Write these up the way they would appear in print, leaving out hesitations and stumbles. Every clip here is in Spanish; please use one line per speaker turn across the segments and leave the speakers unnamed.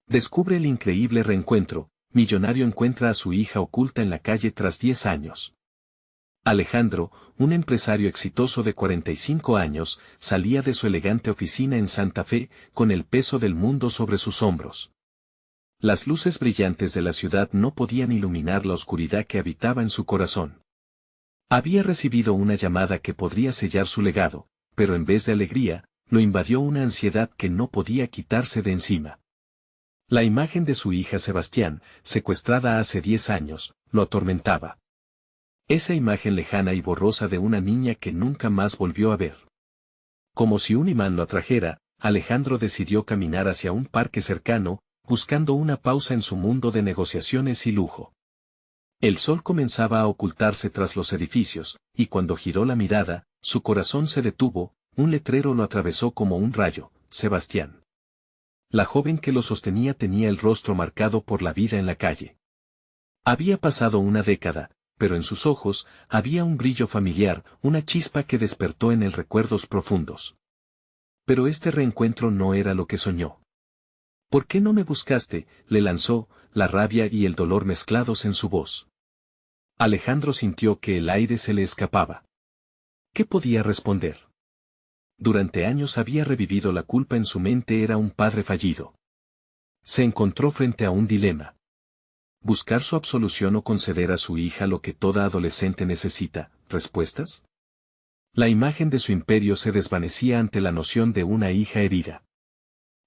Descubre el increíble reencuentro. Millonario encuentra a su hija oculta en la calle tras 10 años. Alejandro, un empresario exitoso de 45 años, salía de su elegante oficina en Santa Fe, con el peso del mundo sobre sus hombros. Las luces brillantes de la ciudad no podían iluminar la oscuridad que habitaba en su corazón. Había recibido una llamada que podría sellar su legado, pero en vez de alegría, lo invadió una ansiedad que no podía quitarse de encima. La imagen de su hija Sebastián, secuestrada hace 10 años, lo atormentaba. Esa imagen lejana y borrosa de una niña que nunca más volvió a ver. Como si un imán lo atrajera, Alejandro decidió caminar hacia un parque cercano, buscando una pausa en su mundo de negociaciones y lujo. El sol comenzaba a ocultarse tras los edificios, y cuando giró la mirada, su corazón se detuvo, un letrero lo atravesó como un rayo: Sebastián. La joven que lo sostenía tenía el rostro marcado por la vida en la calle. Había pasado una década, pero en sus ojos había un brillo familiar, una chispa que despertó en él recuerdos profundos. Pero este reencuentro no era lo que soñó. ¿Por qué no me buscaste?, le lanzó, la rabia y el dolor mezclados en su voz. Alejandro sintió que el aire se le escapaba. ¿Qué podía responder? Durante años había revivido la culpa en su mente, era un padre fallido. Se encontró frente a un dilema. ¿Buscar su absolución o conceder a su hija lo que toda adolescente necesita, respuestas? La imagen de su imperio se desvanecía ante la noción de una hija herida.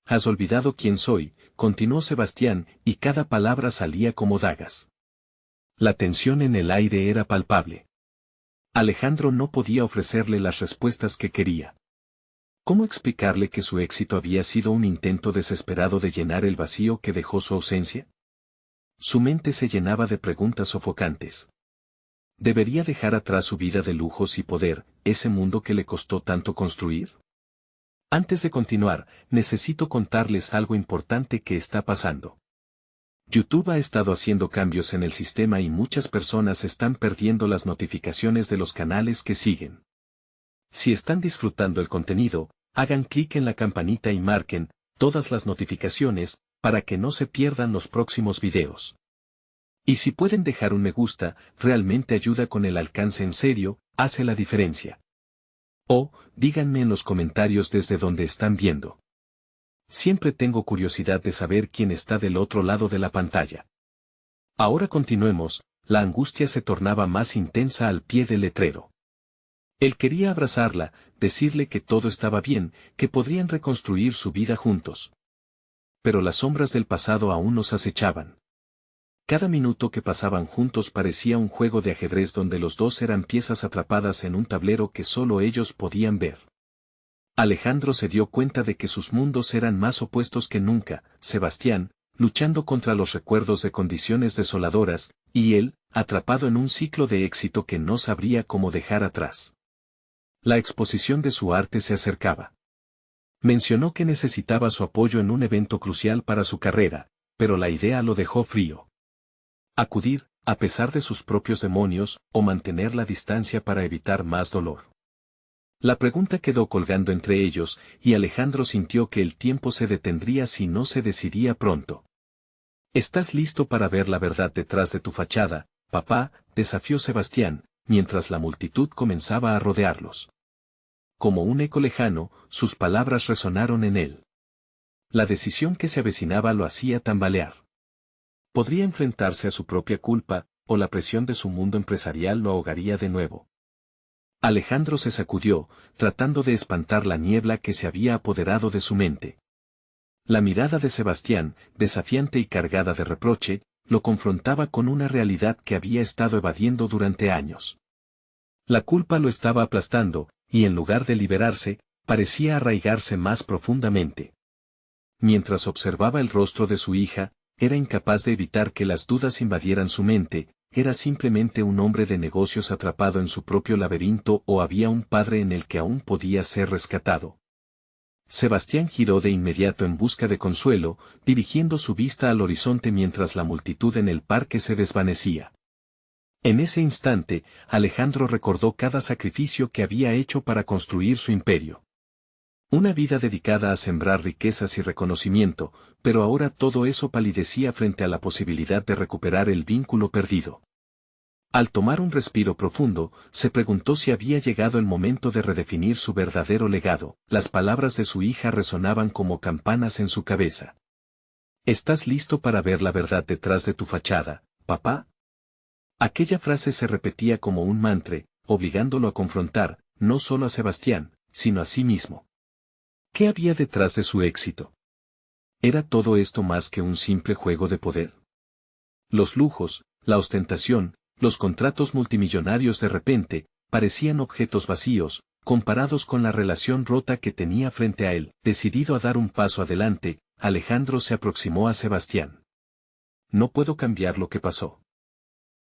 «Has olvidado quién soy», continuó Sebastián, y cada palabra salía como dagas. La tensión en el aire era palpable. Alejandro no podía ofrecerle las respuestas que quería. ¿Cómo explicarle que su éxito había sido un intento desesperado de llenar el vacío que dejó su ausencia? Su mente se llenaba de preguntas sofocantes. ¿Debería dejar atrás su vida de lujos y poder, ese mundo que le costó tanto construir? Antes de continuar, necesito contarles algo importante que está pasando. YouTube ha estado haciendo cambios en el sistema y muchas personas están perdiendo las notificaciones de los canales que siguen. Si están disfrutando el contenido, hagan clic en la campanita y marquen todas las notificaciones, para que no se pierdan los próximos videos. Y si pueden dejar un me gusta, realmente ayuda con el alcance, en serio, hace la diferencia. O, díganme en los comentarios desde donde están viendo. Siempre tengo curiosidad de saber quién está del otro lado de la pantalla. Ahora continuemos, la angustia se tornaba más intensa al pie del letrero. Él quería abrazarla, decirle que todo estaba bien, que podrían reconstruir su vida juntos. Pero las sombras del pasado aún nos acechaban. Cada minuto que pasaban juntos parecía un juego de ajedrez donde los dos eran piezas atrapadas en un tablero que solo ellos podían ver. Alejandro se dio cuenta de que sus mundos eran más opuestos que nunca: Sebastián, luchando contra los recuerdos de condiciones desoladoras, y él, atrapado en un ciclo de éxito que no sabría cómo dejar atrás. La exposición de su arte se acercaba. Mencionó que necesitaba su apoyo en un evento crucial para su carrera, pero la idea lo dejó frío. Acudir, a pesar de sus propios demonios, o mantener la distancia para evitar más dolor. La pregunta quedó colgando entre ellos, y Alejandro sintió que el tiempo se detendría si no se decidía pronto. ¿Estás listo para ver la verdad detrás de tu fachada, papá?, desafió Sebastián, mientras la multitud comenzaba a rodearlos. Como un eco lejano, sus palabras resonaron en él. La decisión que se avecinaba lo hacía tambalear. Podría enfrentarse a su propia culpa, o la presión de su mundo empresarial lo ahogaría de nuevo. Alejandro se sacudió, tratando de espantar la niebla que se había apoderado de su mente. La mirada de Sebastián, desafiante y cargada de reproche, lo confrontaba con una realidad que había estado evadiendo durante años. La culpa lo estaba aplastando, y en lugar de liberarse, parecía arraigarse más profundamente. Mientras observaba el rostro de su hija, era incapaz de evitar que las dudas invadieran su mente: ¿era simplemente un hombre de negocios atrapado en su propio laberinto o había un padre en el que aún podía ser rescatado? Sebastián giró de inmediato en busca de consuelo, dirigiendo su vista al horizonte mientras la multitud en el parque se desvanecía. En ese instante, Alejandro recordó cada sacrificio que había hecho para construir su imperio. Una vida dedicada a sembrar riquezas y reconocimiento, pero ahora todo eso palidecía frente a la posibilidad de recuperar el vínculo perdido. Al tomar un respiro profundo, se preguntó si había llegado el momento de redefinir su verdadero legado. Las palabras de su hija resonaban como campanas en su cabeza. ¿Estás listo para ver la verdad detrás de tu fachada, papá? Aquella frase se repetía como un mantra, obligándolo a confrontar, no solo a Sebastián, sino a sí mismo. ¿Qué había detrás de su éxito? ¿Era todo esto más que un simple juego de poder? Los lujos, la ostentación, los contratos multimillonarios de repente, parecían objetos vacíos, comparados con la relación rota que tenía frente a él. Decidido a dar un paso adelante, Alejandro se aproximó a Sebastián. No puedo cambiar lo que pasó.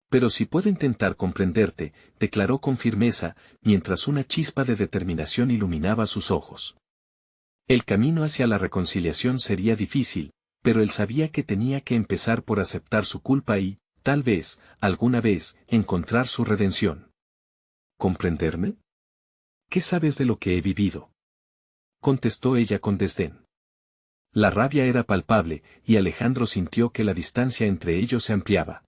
Pero sí puedo intentar comprenderte, declaró con firmeza, mientras una chispa de determinación iluminaba sus ojos. El camino hacia la reconciliación sería difícil, pero él sabía que tenía que empezar por aceptar su culpa y, tal vez, alguna vez, encontrar su redención. ¿Comprenderme? ¿Qué sabes de lo que he vivido? Contestó ella con desdén. La rabia era palpable, y Alejandro sintió que la distancia entre ellos se ampliaba.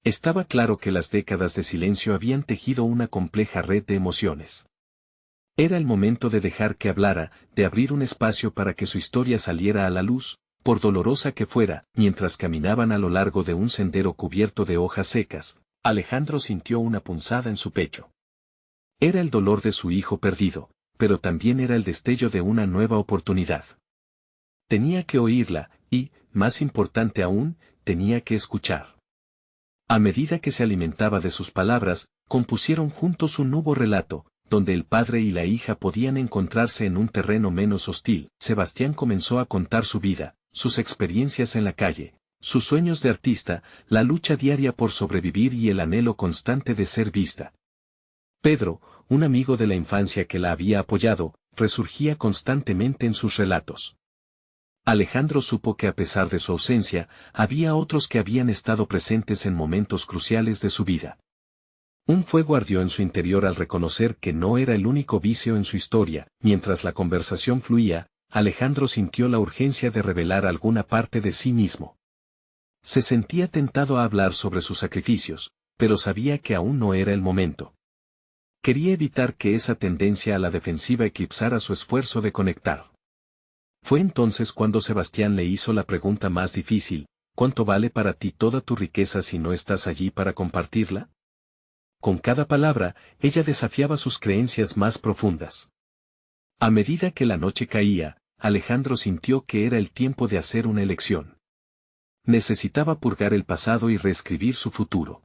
Estaba claro que las décadas de silencio habían tejido una compleja red de emociones. Era el momento de dejar que hablara, de abrir un espacio para que su historia saliera a la luz, por dolorosa que fuera. Mientras caminaban a lo largo de un sendero cubierto de hojas secas, Alejandro sintió una punzada en su pecho. Era el dolor de su hijo perdido, pero también era el destello de una nueva oportunidad. Tenía que oírla, y, más importante aún, tenía que escuchar. A medida que se alimentaba de sus palabras, compusieron juntos un nuevo relato, donde el padre y la hija podían encontrarse en un terreno menos hostil. Sebastián comenzó a contar su vida, sus experiencias en la calle, sus sueños de artista, la lucha diaria por sobrevivir y el anhelo constante de ser vista. Pedro, un amigo de la infancia que la había apoyado, resurgía constantemente en sus relatos. Alejandro supo que a pesar de su ausencia, había otros que habían estado presentes en momentos cruciales de su vida. Un fuego ardió en su interior al reconocer que no era el único vicio en su historia. Mientras la conversación fluía, Alejandro sintió la urgencia de revelar alguna parte de sí mismo. Se sentía tentado a hablar sobre sus sacrificios, pero sabía que aún no era el momento. Quería evitar que esa tendencia a la defensiva eclipsara su esfuerzo de conectar. Fue entonces cuando Sebastián le hizo la pregunta más difícil: ¿cuánto vale para ti toda tu riqueza si no estás allí para compartirla? Con cada palabra, ella desafiaba sus creencias más profundas. A medida que la noche caía, Alejandro sintió que era el tiempo de hacer una elección. Necesitaba purgar el pasado y reescribir su futuro.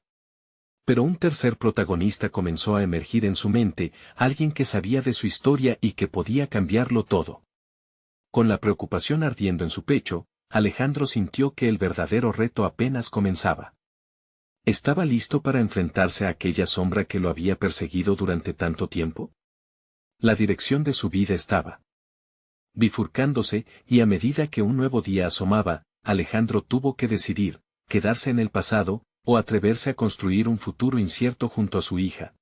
Pero un tercer protagonista comenzó a emergir en su mente, alguien que sabía de su historia y que podía cambiarlo todo. Con la preocupación ardiendo en su pecho, Alejandro sintió que el verdadero reto apenas comenzaba. ¿Estaba listo para enfrentarse a aquella sombra que lo había perseguido durante tanto tiempo? La dirección de su vida estaba bifurcándose, y a medida que un nuevo día asomaba, Alejandro tuvo que decidir, quedarse en el pasado, o atreverse a construir un futuro incierto junto a su hija.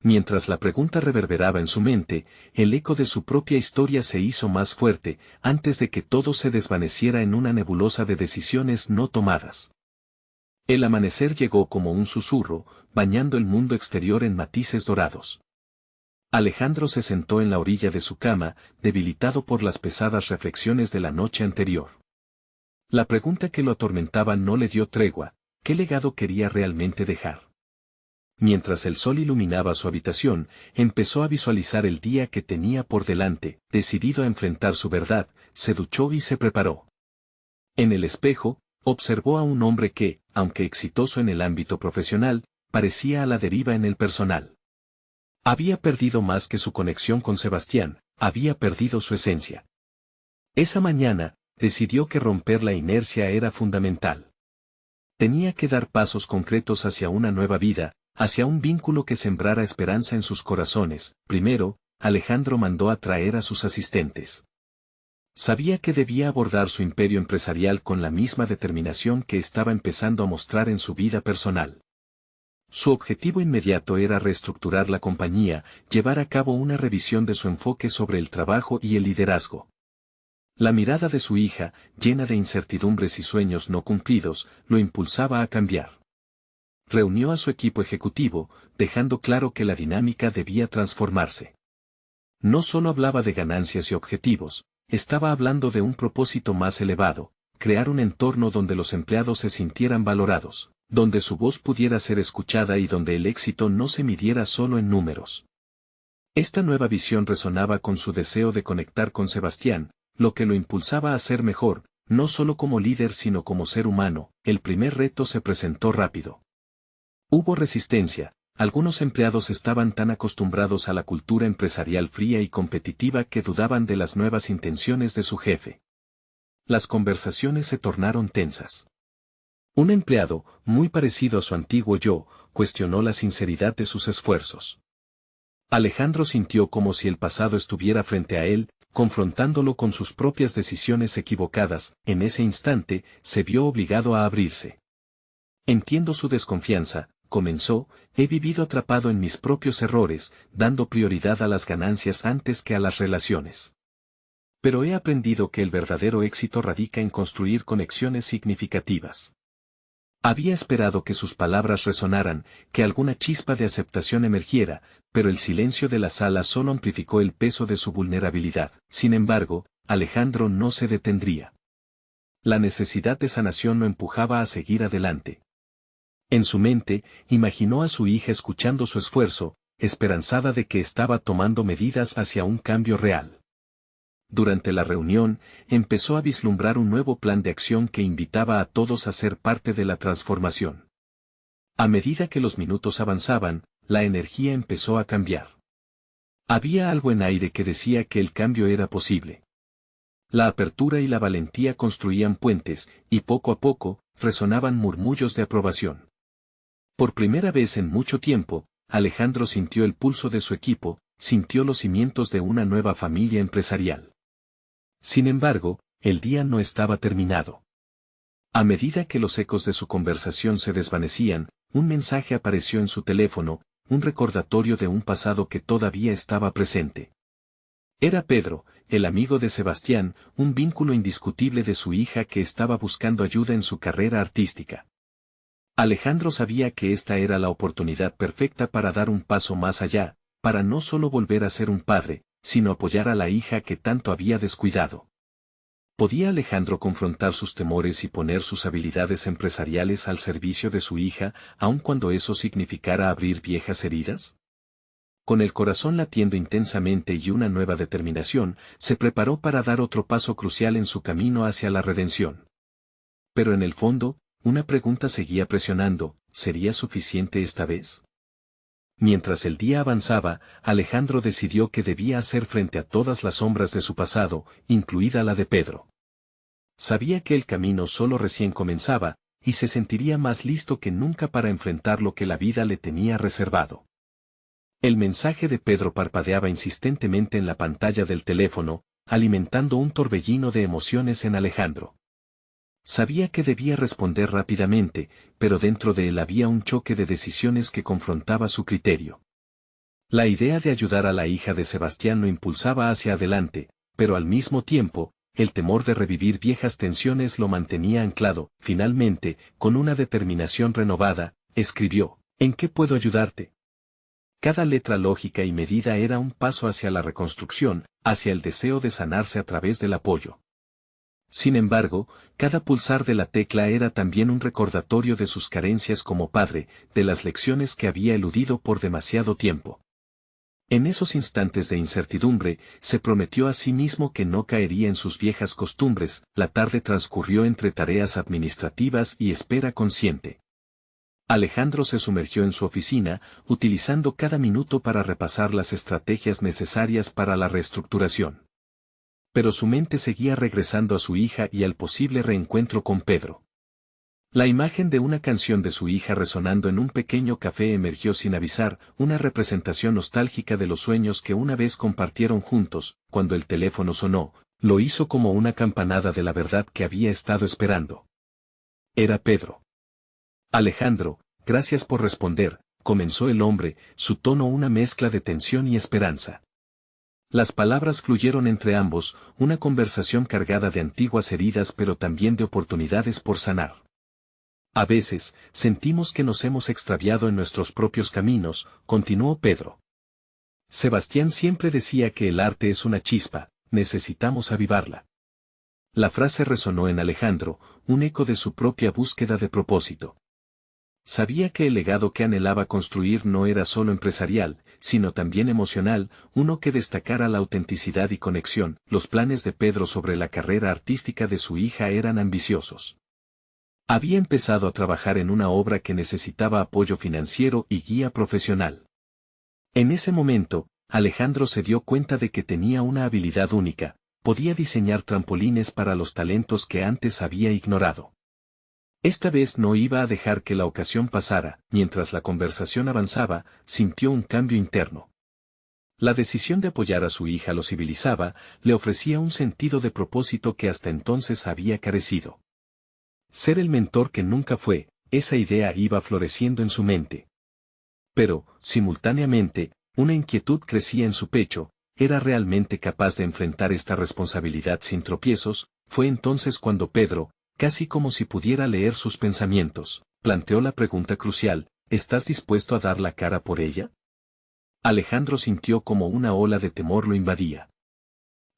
Mientras la pregunta reverberaba en su mente, el eco de su propia historia se hizo más fuerte, antes de que todo se desvaneciera en una nebulosa de decisiones no tomadas. El amanecer llegó como un susurro, bañando el mundo exterior en matices dorados. Alejandro se sentó en la orilla de su cama, debilitado por las pesadas reflexiones de la noche anterior. La pregunta que lo atormentaba no le dio tregua: ¿qué legado quería realmente dejar? Mientras el sol iluminaba su habitación, empezó a visualizar el día que tenía por delante. Decidido a enfrentar su verdad, se duchó y se preparó. En el espejo, observó a un hombre que, aunque exitoso en el ámbito profesional, parecía a la deriva en el personal. Había perdido más que su conexión con Sebastián, había perdido su esencia. Esa mañana, decidió que romper la inercia era fundamental. Tenía que dar pasos concretos hacia una nueva vida, hacia un vínculo que sembrara esperanza en sus corazones. Primero, Alejandro mandó a traer a sus asistentes. Sabía que debía abordar su imperio empresarial con la misma determinación que estaba empezando a mostrar en su vida personal. Su objetivo inmediato era reestructurar la compañía, llevar a cabo una revisión de su enfoque sobre el trabajo y el liderazgo. La mirada de su hija, llena de incertidumbres y sueños no cumplidos, lo impulsaba a cambiar. Reunió a su equipo ejecutivo, dejando claro que la dinámica debía transformarse. No solo hablaba de ganancias y objetivos, estaba hablando de un propósito más elevado, crear un entorno donde los empleados se sintieran valorados, donde su voz pudiera ser escuchada y donde el éxito no se midiera solo en números. Esta nueva visión resonaba con su deseo de conectar con Sebastián, lo que lo impulsaba a ser mejor, no solo como líder sino como ser humano. El primer reto se presentó rápido. Hubo resistencia, algunos empleados estaban tan acostumbrados a la cultura empresarial fría y competitiva que dudaban de las nuevas intenciones de su jefe. Las conversaciones se tornaron tensas. Un empleado, muy parecido a su antiguo yo, cuestionó la sinceridad de sus esfuerzos. Alejandro sintió como si el pasado estuviera frente a él, confrontándolo con sus propias decisiones equivocadas. En ese instante, se vio obligado a abrirse. Entiendo su desconfianza, comenzó, he vivido atrapado en mis propios errores, dando prioridad a las ganancias antes que a las relaciones. Pero he aprendido que el verdadero éxito radica en construir conexiones significativas. Había esperado que sus palabras resonaran, que alguna chispa de aceptación emergiera, pero el silencio de la sala solo amplificó el peso de su vulnerabilidad. Sin embargo, Alejandro no se detendría. La necesidad de sanación lo empujaba a seguir adelante. En su mente, imaginó a su hija escuchando su esfuerzo, esperanzada de que estaba tomando medidas hacia un cambio real. Durante la reunión, empezó a vislumbrar un nuevo plan de acción que invitaba a todos a ser parte de la transformación. A medida que los minutos avanzaban, la energía empezó a cambiar. Había algo en aire que decía que el cambio era posible. La apertura y la valentía construían puentes, y poco a poco, resonaban murmullos de aprobación. Por primera vez en mucho tiempo, Alejandro sintió el pulso de su equipo, sintió los cimientos de una nueva familia empresarial. Sin embargo, el día no estaba terminado. A medida que los ecos de su conversación se desvanecían, un mensaje apareció en su teléfono, un recordatorio de un pasado que todavía estaba presente. Era Pedro, el amigo de Sebastián, un vínculo indiscutible de su hija que estaba buscando ayuda en su carrera artística. Alejandro sabía que esta era la oportunidad perfecta para dar un paso más allá, para no solo volver a ser un padre, sino apoyar a la hija que tanto había descuidado. ¿Podía Alejandro confrontar sus temores y poner sus habilidades empresariales al servicio de su hija, aun cuando eso significara abrir viejas heridas? Con el corazón latiendo intensamente y una nueva determinación, se preparó para dar otro paso crucial en su camino hacia la redención. Pero en el fondo, una pregunta seguía presionando, ¿sería suficiente esta vez? Mientras el día avanzaba, Alejandro decidió que debía hacer frente a todas las sombras de su pasado, incluida la de Pedro. Sabía que el camino solo recién comenzaba, y se sentiría más listo que nunca para enfrentar lo que la vida le tenía reservado. El mensaje de Pedro parpadeaba insistentemente en la pantalla del teléfono, alimentando un torbellino de emociones en Alejandro. Sabía que debía responder rápidamente, pero dentro de él había un choque de decisiones que confrontaba su criterio. La idea de ayudar a la hija de Sebastián lo impulsaba hacia adelante, pero al mismo tiempo, el temor de revivir viejas tensiones lo mantenía anclado. Finalmente, con una determinación renovada, escribió, ¿en qué puedo ayudarte? Cada letra lógica y medida era un paso hacia la reconstrucción, hacia el deseo de sanarse a través del apoyo. Sin embargo, cada pulsar de la tecla era también un recordatorio de sus carencias como padre, de las lecciones que había eludido por demasiado tiempo. En esos instantes de incertidumbre, se prometió a sí mismo que no caería en sus viejas costumbres. La tarde transcurrió entre tareas administrativas y espera consciente. Alejandro se sumergió en su oficina, utilizando cada minuto para repasar las estrategias necesarias para la reestructuración. Pero su mente seguía regresando a su hija y al posible reencuentro con Pedro. La imagen de una canción de su hija resonando en un pequeño café emergió sin avisar, una representación nostálgica de los sueños que una vez compartieron juntos. Cuando el teléfono sonó, lo hizo como una campanada de la verdad que había estado esperando. Era Pedro. Alejandro, gracias por responder, comenzó el hombre, su tono una mezcla de tensión y esperanza. Las palabras fluyeron entre ambos, una conversación cargada de antiguas heridas pero también de oportunidades por sanar. A veces, sentimos que nos hemos extraviado en nuestros propios caminos, continuó Pedro. Sebastián siempre decía que el arte es una chispa, necesitamos avivarla. La frase resonó en Alejandro, un eco de su propia búsqueda de propósito. Sabía que el legado que anhelaba construir no era solo empresarial, sino también emocional, uno que destacara la autenticidad y conexión. Los planes de Pedro sobre la carrera artística de su hija eran ambiciosos. Había empezado a trabajar en una obra que necesitaba apoyo financiero y guía profesional. En ese momento, Alejandro se dio cuenta de que tenía una habilidad única, podía diseñar trampolines para los talentos que antes había ignorado. Esta vez no iba a dejar que la ocasión pasara. Mientras la conversación avanzaba, sintió un cambio interno. La decisión de apoyar a su hija lo civilizaba, le ofrecía un sentido de propósito que hasta entonces había carecido. Ser el mentor que nunca fue, esa idea iba floreciendo en su mente. Pero, simultáneamente, una inquietud crecía en su pecho. ¿Era realmente capaz de enfrentar esta responsabilidad sin tropiezos? Fue entonces cuando Pedro, casi como si pudiera leer sus pensamientos, planteó la pregunta crucial: ¿estás dispuesto a dar la cara por ella? Alejandro sintió como una ola de temor lo invadía.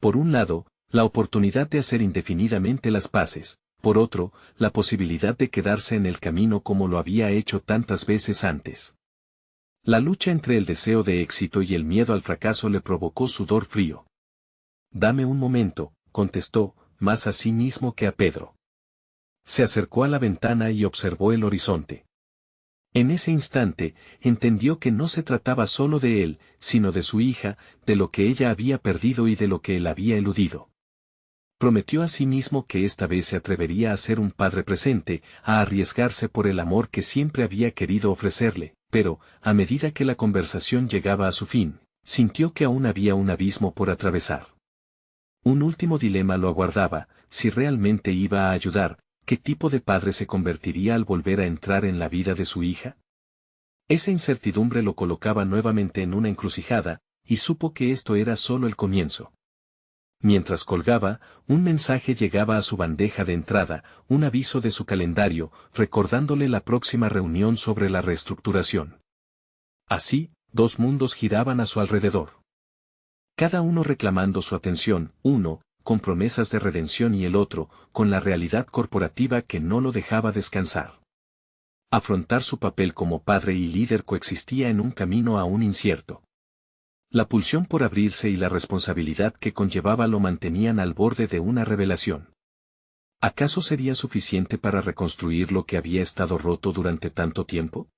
Por un lado, la oportunidad de hacer indefinidamente las paces, por otro, la posibilidad de quedarse en el camino como lo había hecho tantas veces antes. La lucha entre el deseo de éxito y el miedo al fracaso le provocó sudor frío. Dame un momento, contestó, más a sí mismo que a Pedro. Se acercó a la ventana y observó el horizonte. En ese instante, entendió que no se trataba solo de él, sino de su hija, de lo que ella había perdido y de lo que él había eludido. Prometió a sí mismo que esta vez se atrevería a ser un padre presente, a arriesgarse por el amor que siempre había querido ofrecerle, pero, a medida que la conversación llegaba a su fin, sintió que aún había un abismo por atravesar. Un último dilema lo aguardaba: si realmente iba a ayudar, ¿qué tipo de padre se convertiría al volver a entrar en la vida de su hija? Esa incertidumbre lo colocaba nuevamente en una encrucijada, y supo que esto era solo el comienzo. Mientras colgaba, un mensaje llegaba a su bandeja de entrada, un aviso de su calendario, recordándole la próxima reunión sobre la reestructuración. Así, dos mundos giraban a su alrededor. Cada uno reclamando su atención, uno, con promesas de redención y el otro, con la realidad corporativa que no lo dejaba descansar. Afrontar su papel como padre y líder coexistía en un camino aún incierto. La pulsión por abrirse y la responsabilidad que conllevaba lo mantenían al borde de una revelación. ¿Acaso sería suficiente para reconstruir lo que había estado roto durante tanto tiempo?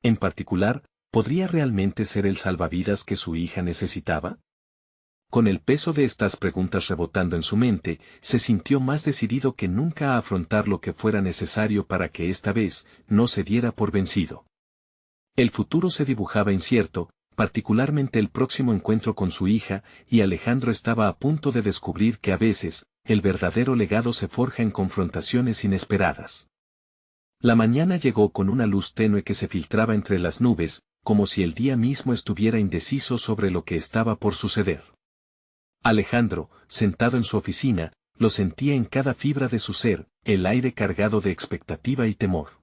En particular, ¿podría realmente ser el salvavidas que su hija necesitaba? Con el peso de estas preguntas rebotando en su mente, se sintió más decidido que nunca a afrontar lo que fuera necesario para que esta vez no se diera por vencido. El futuro se dibujaba incierto, particularmente el próximo encuentro con su hija, y Alejandro estaba a punto de descubrir que a veces, el verdadero legado se forja en confrontaciones inesperadas. La mañana llegó con una luz tenue que se filtraba entre las nubes, como si el día mismo estuviera indeciso sobre lo que estaba por suceder. Alejandro, sentado en su oficina, lo sentía en cada fibra de su ser, el aire cargado de expectativa y temor.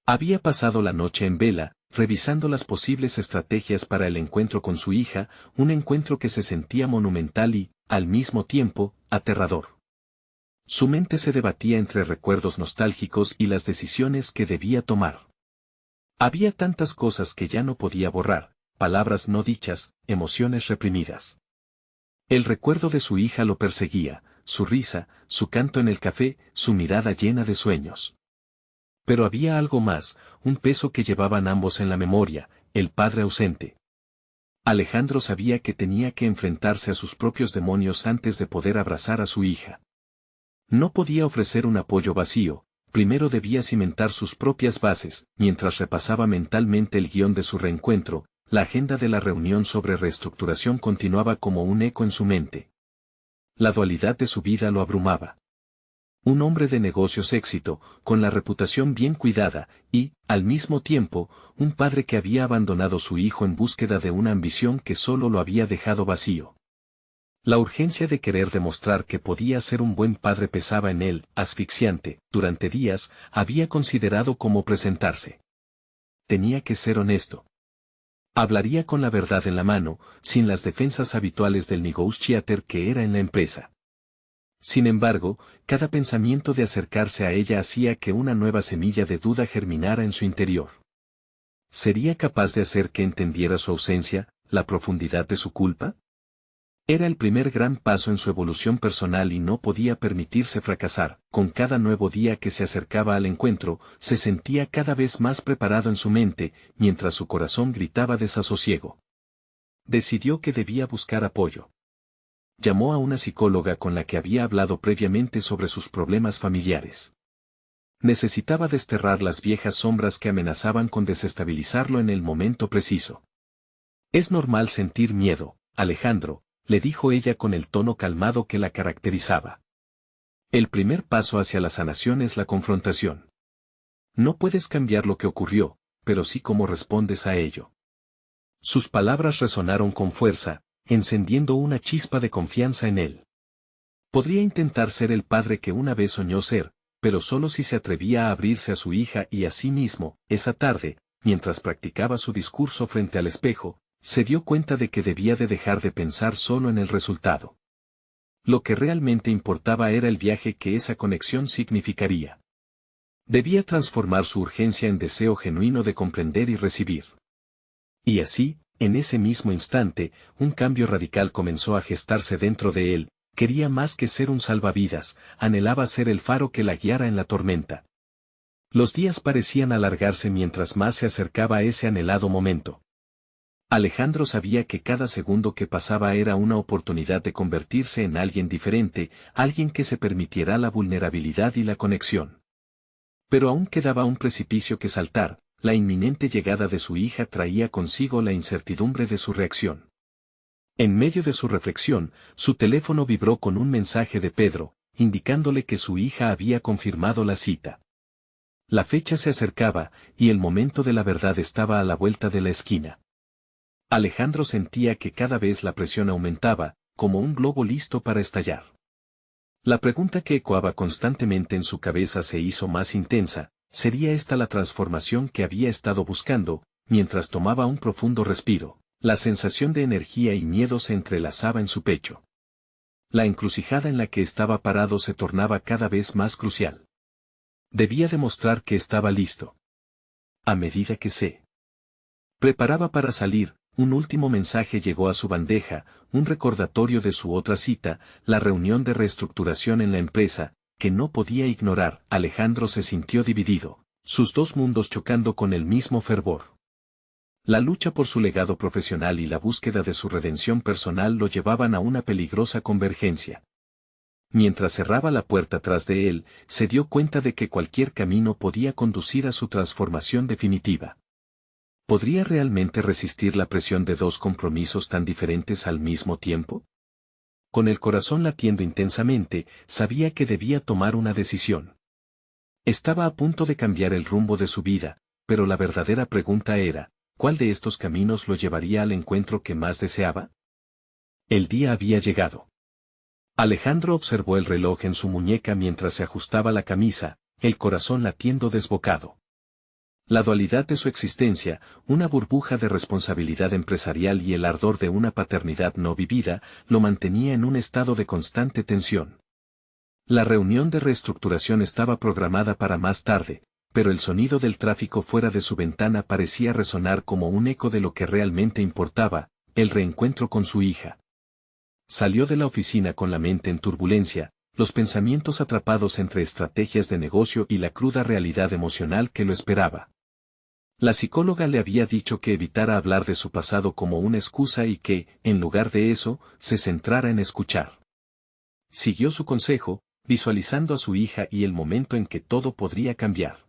Había pasado la noche en vela, revisando las posibles estrategias para el encuentro con su hija, un encuentro que se sentía monumental y, al mismo tiempo, aterrador. Su mente se debatía entre recuerdos nostálgicos y las decisiones que debía tomar. Había tantas cosas que ya no podía borrar, palabras no dichas, emociones reprimidas. El recuerdo de su hija lo perseguía, su risa, su canto en el café, su mirada llena de sueños. Pero había algo más, un peso que llevaban ambos en la memoria: el padre ausente. Alejandro sabía que tenía que enfrentarse a sus propios demonios antes de poder abrazar a su hija. No podía ofrecer un apoyo vacío, primero debía cimentar sus propias bases. Mientras repasaba mentalmente el guión de su reencuentro, la agenda de la reunión sobre reestructuración continuaba como un eco en su mente. La dualidad de su vida lo abrumaba. Un hombre de negocios éxito, con la reputación bien cuidada, y, al mismo tiempo, un padre que había abandonado a su hijo en búsqueda de una ambición que solo lo había dejado vacío. La urgencia de querer demostrar que podía ser un buen padre pesaba en él, asfixiante. Durante días, había considerado cómo presentarse. Tenía que ser honesto. Hablaría con la verdad en la mano, sin las defensas habituales del negotiator que era en la empresa. Sin embargo, cada pensamiento de acercarse a ella hacía que una nueva semilla de duda germinara en su interior. ¿Sería capaz de hacer que entendiera su ausencia, la profundidad de su culpa? Era el primer gran paso en su evolución personal y no podía permitirse fracasar. Con cada nuevo día que se acercaba al encuentro, se sentía cada vez más preparado en su mente, mientras su corazón gritaba desasosiego. Decidió que debía buscar apoyo. Llamó a una psicóloga con la que había hablado previamente sobre sus problemas familiares. Necesitaba desterrar las viejas sombras que amenazaban con desestabilizarlo en el momento preciso. Es normal sentir miedo, Alejandro, le dijo ella con el tono calmado que la caracterizaba. El primer paso hacia la sanación es la confrontación. No puedes cambiar lo que ocurrió, pero sí cómo respondes a ello. Sus palabras resonaron con fuerza, encendiendo una chispa de confianza en él. Podría intentar ser el padre que una vez soñó ser, pero solo si se atrevía a abrirse a su hija y a sí mismo. Esa tarde, mientras practicaba su discurso frente al espejo, se dio cuenta de que debía de dejar de pensar solo en el resultado. Lo que realmente importaba era el viaje que esa conexión significaría. Debía transformar su urgencia en deseo genuino de comprender y recibir. Y así, en ese mismo instante, un cambio radical comenzó a gestarse dentro de él. Quería más que ser un salvavidas, anhelaba ser el faro que la guiara en la tormenta. Los días parecían alargarse mientras más se acercaba a ese anhelado momento. Alejandro sabía que cada segundo que pasaba era una oportunidad de convertirse en alguien diferente, alguien que se permitiera la vulnerabilidad y la conexión. Pero aún quedaba un precipicio que saltar. La inminente llegada de su hija traía consigo la incertidumbre de su reacción. En medio de su reflexión, su teléfono vibró con un mensaje de Pedro, indicándole que su hija había confirmado la cita. La fecha se acercaba, y el momento de la verdad estaba a la vuelta de la esquina. Alejandro sentía que cada vez la presión aumentaba, como un globo listo para estallar. La pregunta que ecoaba constantemente en su cabeza se hizo más intensa. ¿Sería esta la transformación que había estado buscando? Mientras tomaba un profundo respiro, la sensación de energía y miedo se entrelazaba en su pecho. La encrucijada en la que estaba parado se tornaba cada vez más crucial. Debía demostrar que estaba listo. A medida que se preparaba para salir, un último mensaje llegó a su bandeja, un recordatorio de su otra cita, la reunión de reestructuración en la empresa, que no podía ignorar. Alejandro se sintió dividido, sus dos mundos chocando con el mismo fervor. La lucha por su legado profesional y la búsqueda de su redención personal lo llevaban a una peligrosa convergencia. Mientras cerraba la puerta tras de él, se dio cuenta de que cualquier camino podía conducir a su transformación definitiva. ¿Podría realmente resistir la presión de dos compromisos tan diferentes al mismo tiempo? Con el corazón latiendo intensamente, sabía que debía tomar una decisión. Estaba a punto de cambiar el rumbo de su vida, pero la verdadera pregunta era, ¿cuál de estos caminos lo llevaría al encuentro que más deseaba? El día había llegado. Alejandro observó el reloj en su muñeca mientras se ajustaba la camisa, el corazón latiendo desbocado. La dualidad de su existencia, una burbuja de responsabilidad empresarial y el ardor de una paternidad no vivida, lo mantenía en un estado de constante tensión. La reunión de reestructuración estaba programada para más tarde, pero el sonido del tráfico fuera de su ventana parecía resonar como un eco de lo que realmente importaba, el reencuentro con su hija. Salió de la oficina con la mente en turbulencia, los pensamientos atrapados entre estrategias de negocio y la cruda realidad emocional que lo esperaba. La psicóloga le había dicho que evitara hablar de su pasado como una excusa y que, en lugar de eso, se centrara en escuchar. Siguió su consejo, visualizando a su hija y el momento en que todo podría cambiar.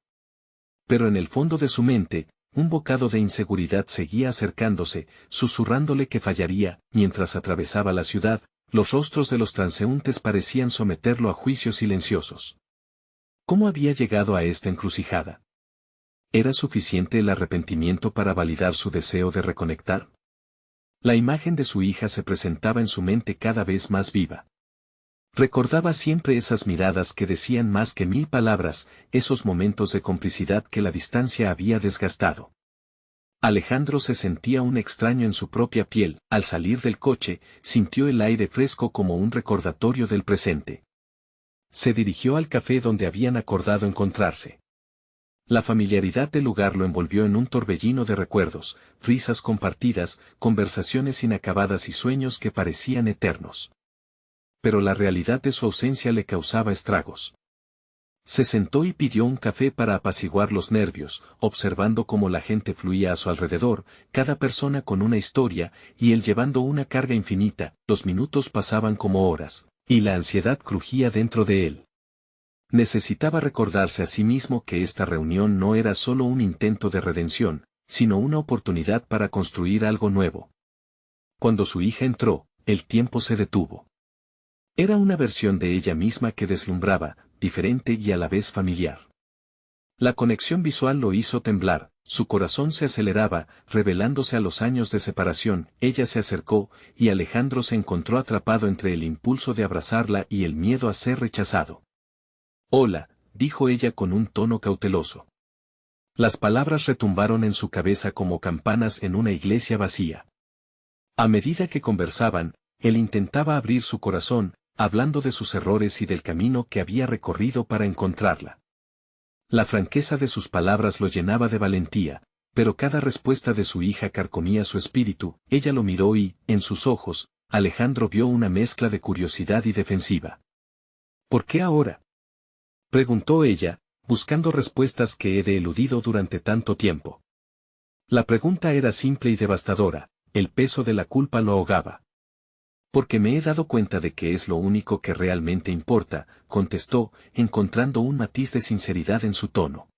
Pero en el fondo de su mente, un bocado de inseguridad seguía acercándose, susurrándole que fallaría. Mientras atravesaba la ciudad, los rostros de los transeúntes parecían someterlo a juicios silenciosos. ¿Cómo había llegado a esta encrucijada? ¿Era suficiente el arrepentimiento para validar su deseo de reconectar? La imagen de su hija se presentaba en su mente cada vez más viva. Recordaba siempre esas miradas que decían más que 1000 palabras, esos momentos de complicidad que la distancia había desgastado. Alejandro se sentía un extraño en su propia piel, al salir del coche, sintió el aire fresco como un recordatorio del presente. Se dirigió al café donde habían acordado encontrarse. La familiaridad del lugar lo envolvió en un torbellino de recuerdos, risas compartidas, conversaciones inacabadas y sueños que parecían eternos. Pero la realidad de su ausencia le causaba estragos. Se sentó y pidió un café para apaciguar los nervios, observando cómo la gente fluía a su alrededor, cada persona con una historia, y él llevando una carga infinita. Los minutos pasaban como horas, y la ansiedad crujía dentro de él. Necesitaba recordarse a sí mismo que esta reunión no era solo un intento de redención, sino una oportunidad para construir algo nuevo. Cuando su hija entró, el tiempo se detuvo. Era una versión de ella misma que deslumbraba, diferente y a la vez familiar. La conexión visual lo hizo temblar, su corazón se aceleraba, revelándose a los años de separación. Ella se acercó, y Alejandro se encontró atrapado entre el impulso de abrazarla y el miedo a ser rechazado. «Hola», dijo ella con un tono cauteloso. Las palabras retumbaron en su cabeza como campanas en una iglesia vacía. A medida que conversaban, él intentaba abrir su corazón, hablando de sus errores y del camino que había recorrido para encontrarla. La franqueza de sus palabras lo llenaba de valentía, pero cada respuesta de su hija carcomía su espíritu. Ella lo miró y, en sus ojos, Alejandro vio una mezcla de curiosidad y defensiva. «¿Por qué ahora?», preguntó ella, buscando respuestas que he eludido durante tanto tiempo. La pregunta era simple y devastadora, el peso de la culpa lo ahogaba. «Porque me he dado cuenta de que es lo único que realmente importa», contestó, encontrando un matiz de sinceridad en su tono.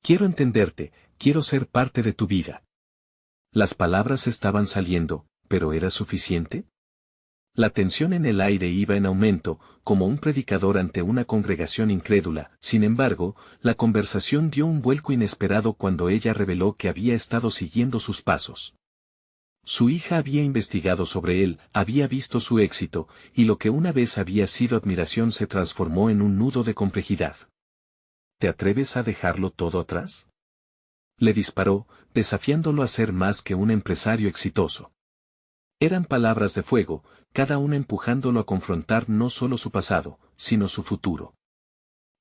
«Quiero entenderte, quiero ser parte de tu vida». Las palabras estaban saliendo, ¿pero era suficiente? La tensión en el aire iba en aumento, como un predicador ante una congregación incrédula. Sin embargo, la conversación dio un vuelco inesperado cuando ella reveló que había estado siguiendo sus pasos. Su hija había investigado sobre él, había visto su éxito, y lo que una vez había sido admiración se transformó en un nudo de complejidad. ¿Te atreves a dejarlo todo atrás?, le disparó, desafiándolo a ser más que un empresario exitoso. Eran palabras de fuego, cada una empujándolo a confrontar no solo su pasado, sino su futuro.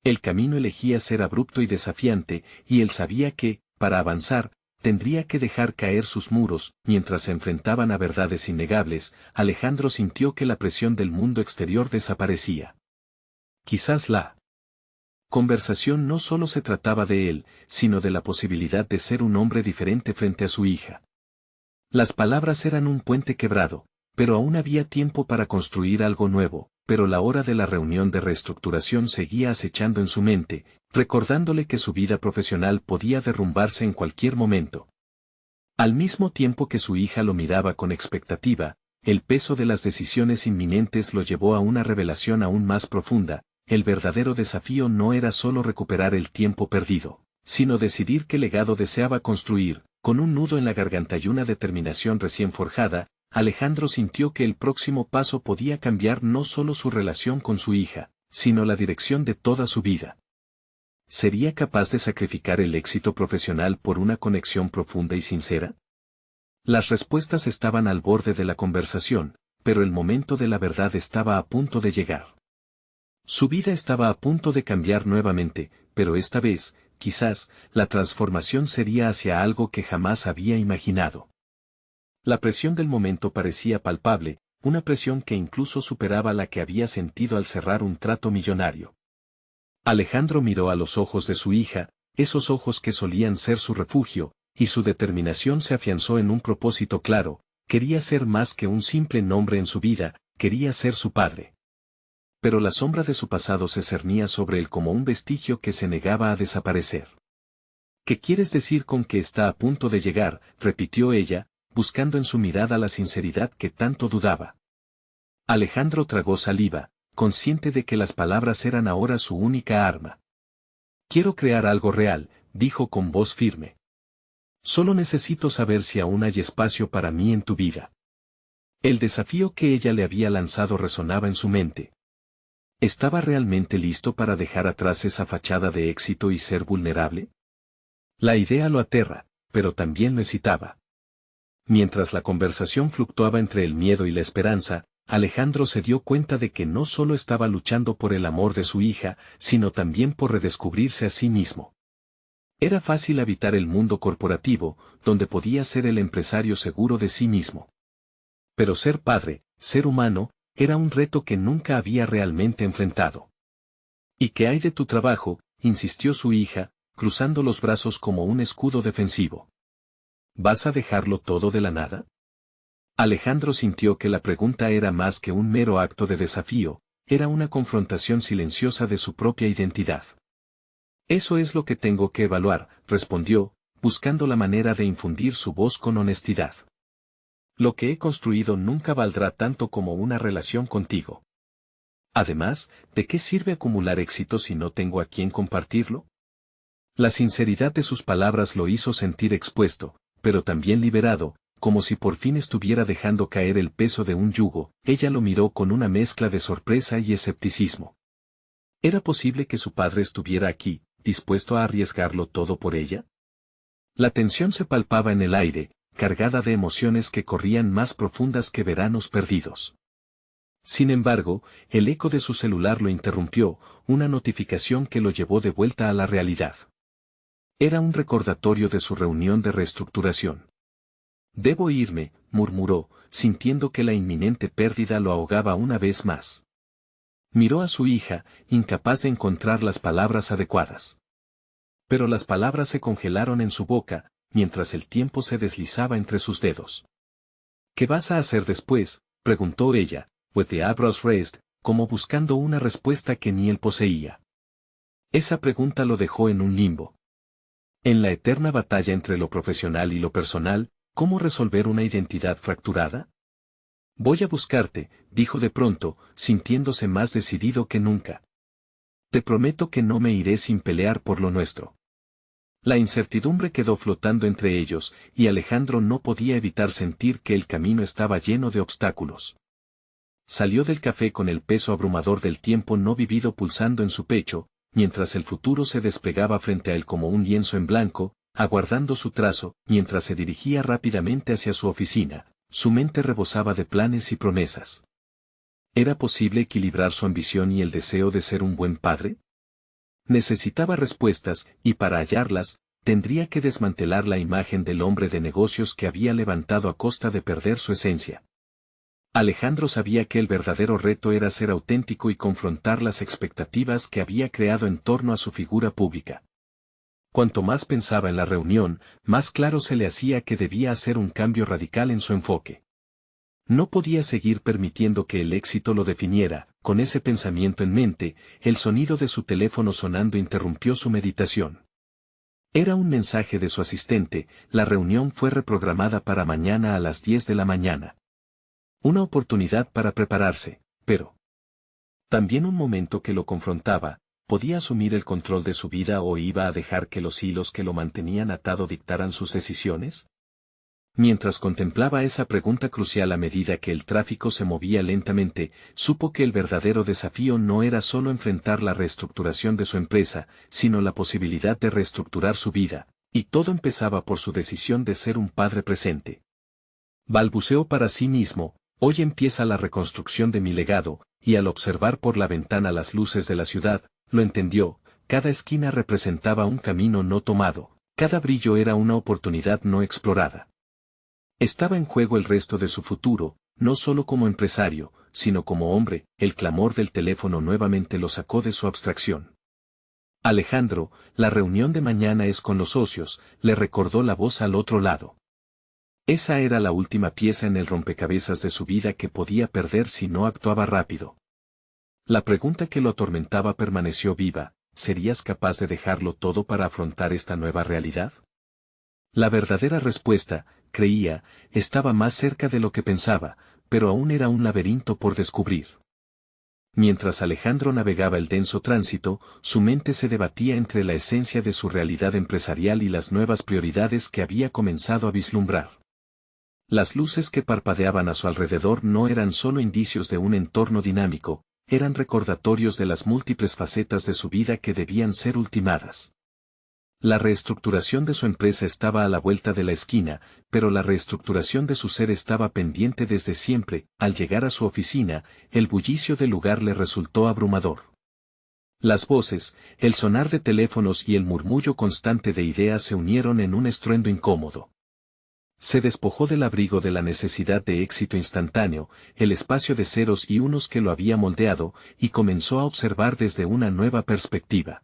El camino elegía ser abrupto y desafiante, y él sabía que, para avanzar, tendría que dejar caer sus muros. Mientras se enfrentaban a verdades innegables, Alejandro sintió que la presión del mundo exterior desaparecía. Quizás la conversación no solo se trataba de él, sino de la posibilidad de ser un hombre diferente frente a su hija. Las palabras eran un puente quebrado, pero aún había tiempo para construir algo nuevo. Pero la hora de la reunión de reestructuración seguía acechando en su mente, recordándole que su vida profesional podía derrumbarse en cualquier momento. Al mismo tiempo que su hija lo miraba con expectativa, el peso de las decisiones inminentes lo llevó a una revelación aún más profunda. El verdadero desafío no era solo recuperar el tiempo perdido, sino decidir qué legado deseaba construir. Con un nudo en la garganta y una determinación recién forjada, Alejandro sintió que el próximo paso podía cambiar no solo su relación con su hija, sino la dirección de toda su vida. ¿Sería capaz de sacrificar el éxito profesional por una conexión profunda y sincera? Las respuestas estaban al borde de la conversación, pero el momento de la verdad estaba a punto de llegar. Su vida estaba a punto de cambiar nuevamente, pero esta vez, quizás, la transformación sería hacia algo que jamás había imaginado. La presión del momento parecía palpable, una presión que incluso superaba la que había sentido al cerrar un trato millonario. Alejandro miró a los ojos de su hija, esos ojos que solían ser su refugio, y su determinación se afianzó en un propósito claro: quería ser más que un simple nombre en su vida, quería ser su padre. Pero la sombra de su pasado se cernía sobre él como un vestigio que se negaba a desaparecer. «¿Qué quieres decir con que está a punto de llegar?», repitió ella, buscando en su mirada la sinceridad que tanto dudaba. Alejandro tragó saliva, consciente de que las palabras eran ahora su única arma. Quiero crear algo real, dijo con voz firme. Solo necesito saber si aún hay espacio para mí en tu vida. El desafío que ella le había lanzado resonaba en su mente. ¿Estaba realmente listo para dejar atrás esa fachada de éxito y ser vulnerable? La idea lo aterra, pero también lo excitaba. Mientras la conversación fluctuaba entre el miedo y la esperanza, Alejandro se dio cuenta de que no solo estaba luchando por el amor de su hija, sino también por redescubrirse a sí mismo. Era fácil habitar el mundo corporativo, donde podía ser el empresario seguro de sí mismo. Pero ser padre, ser humano, era un reto que nunca había realmente enfrentado. ¿Y qué hay de tu trabajo?, insistió su hija, cruzando los brazos como un escudo defensivo. ¿Vas a dejarlo todo de la nada? Alejandro sintió que la pregunta era más que un mero acto de desafío, era una confrontación silenciosa de su propia identidad. Eso es lo que tengo que evaluar, respondió, buscando la manera de infundir su voz con honestidad. Lo que he construido nunca valdrá tanto como una relación contigo. Además, ¿de qué sirve acumular éxito si no tengo a quién compartirlo? La sinceridad de sus palabras lo hizo sentir expuesto, pero también liberado, como si por fin estuviera dejando caer el peso de un yugo. Ella lo miró con una mezcla de sorpresa y escepticismo. ¿Era posible que su padre estuviera aquí, dispuesto a arriesgarlo todo por ella? La tensión se palpaba en el aire, cargada de emociones que corrían más profundas que veranos perdidos. Sin embargo, el eco de su celular lo interrumpió, una notificación que lo llevó de vuelta a la realidad. Era un recordatorio de su reunión de reestructuración. Debo irme, murmuró, sintiendo que la inminente pérdida lo ahogaba una vez más. Miró a su hija, incapaz de encontrar las palabras adecuadas. Pero las palabras se congelaron en su boca, mientras el tiempo se deslizaba entre sus dedos. ¿Qué vas a hacer después?, preguntó ella, with the eyebrows raised, como buscando una respuesta que ni él poseía. Esa pregunta lo dejó en un limbo. En la eterna batalla entre lo profesional y lo personal, ¿cómo resolver una identidad fracturada? Voy a buscarte, dijo de pronto, sintiéndose más decidido que nunca. Te prometo que no me iré sin pelear por lo nuestro. La incertidumbre quedó flotando entre ellos, y Alejandro no podía evitar sentir que el camino estaba lleno de obstáculos. Salió del café con el peso abrumador del tiempo no vivido pulsando en su pecho, mientras el futuro se desplegaba frente a él como un lienzo en blanco, aguardando su trazo. Mientras se dirigía rápidamente hacia su oficina, su mente rebosaba de planes y promesas. ¿Era posible equilibrar su ambición y el deseo de ser un buen padre? Necesitaba respuestas, y para hallarlas, tendría que desmantelar la imagen del hombre de negocios que había levantado a costa de perder su esencia. Alejandro sabía que el verdadero reto era ser auténtico y confrontar las expectativas que había creado en torno a su figura pública. Cuanto más pensaba en la reunión, más claro se le hacía que debía hacer un cambio radical en su enfoque. No podía seguir permitiendo que el éxito lo definiera. Con ese pensamiento en mente, el sonido de su teléfono sonando interrumpió su meditación. Era un mensaje de su asistente, la reunión fue reprogramada para mañana a las 10 de la mañana. Una oportunidad para prepararse, pero también un momento que lo confrontaba. ¿Podía asumir el control de su vida o iba a dejar que los hilos que lo mantenían atado dictaran sus decisiones? Mientras contemplaba esa pregunta crucial a medida que el tráfico se movía lentamente, supo que el verdadero desafío no era solo enfrentar la reestructuración de su empresa, sino la posibilidad de reestructurar su vida, y todo empezaba por su decisión de ser un padre presente. Balbuceó para sí mismo, hoy empieza la reconstrucción de mi legado, y al observar por la ventana las luces de la ciudad, lo entendió, cada esquina representaba un camino no tomado, cada brillo era una oportunidad no explorada. Estaba en juego el resto de su futuro, no solo como empresario, sino como hombre. El clamor del teléfono nuevamente lo sacó de su abstracción. Alejandro, la reunión de mañana es con los socios, le recordó la voz al otro lado. Esa era la última pieza en el rompecabezas de su vida que podía perder si no actuaba rápido. La pregunta que lo atormentaba permaneció viva, ¿serías capaz de dejarlo todo para afrontar esta nueva realidad? La verdadera respuesta, creía, estaba más cerca de lo que pensaba, pero aún era un laberinto por descubrir. Mientras Alejandro navegaba el denso tránsito, su mente se debatía entre la esencia de su realidad empresarial y las nuevas prioridades que había comenzado a vislumbrar. Las luces que parpadeaban a su alrededor no eran solo indicios de un entorno dinámico, eran recordatorios de las múltiples facetas de su vida que debían ser ultimadas. La reestructuración de su empresa estaba a la vuelta de la esquina, pero la reestructuración de su ser estaba pendiente desde siempre. Al llegar a su oficina, el bullicio del lugar le resultó abrumador. Las voces, el sonar de teléfonos y el murmullo constante de ideas se unieron en un estruendo incómodo. Se despojó del abrigo de la necesidad de éxito instantáneo, el espacio de ceros y unos que lo había moldeado, y comenzó a observar desde una nueva perspectiva.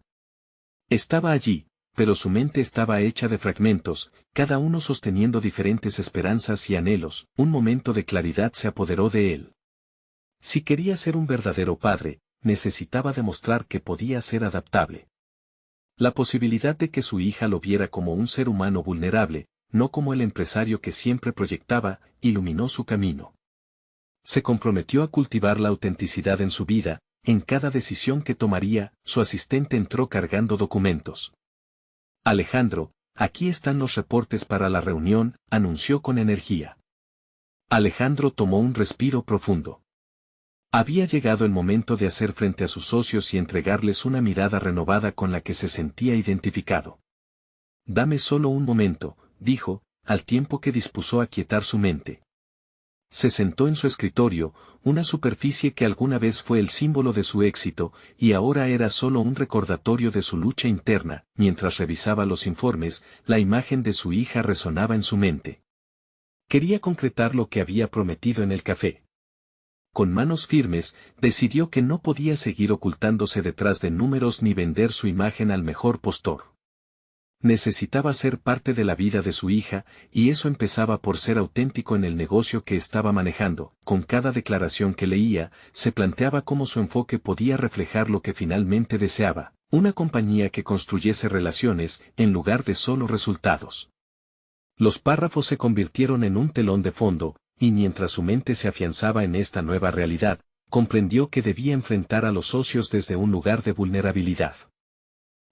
Estaba allí, pero su mente estaba hecha de fragmentos, cada uno sosteniendo diferentes esperanzas y anhelos. Un momento de claridad se apoderó de él. Si quería ser un verdadero padre, necesitaba demostrar que podía ser adaptable. La posibilidad de que su hija lo viera como un ser humano vulnerable, no como el empresario que siempre proyectaba, iluminó su camino. Se comprometió a cultivar la autenticidad en su vida, en cada decisión que tomaría. Su asistente entró cargando documentos. Alejandro, aquí están los reportes para la reunión, anunció con energía. Alejandro tomó un respiro profundo. Había llegado el momento de hacer frente a sus socios y entregarles una mirada renovada con la que se sentía identificado. Dame solo un momento, dijo, al tiempo que dispuso a aquietar su mente. Se sentó en su escritorio, una superficie que alguna vez fue el símbolo de su éxito, y ahora era solo un recordatorio de su lucha interna. Mientras revisaba los informes, la imagen de su hija resonaba en su mente. Quería concretar lo que había prometido en el café. Con manos firmes, decidió que no podía seguir ocultándose detrás de números ni vender su imagen al mejor postor. Necesitaba ser parte de la vida de su hija, y eso empezaba por ser auténtico en el negocio que estaba manejando. Con cada declaración que leía, se planteaba cómo su enfoque podía reflejar lo que finalmente deseaba, una compañía que construyese relaciones, en lugar de solo resultados. Los párrafos se convirtieron en un telón de fondo, y mientras su mente se afianzaba en esta nueva realidad, comprendió que debía enfrentar a los socios desde un lugar de vulnerabilidad.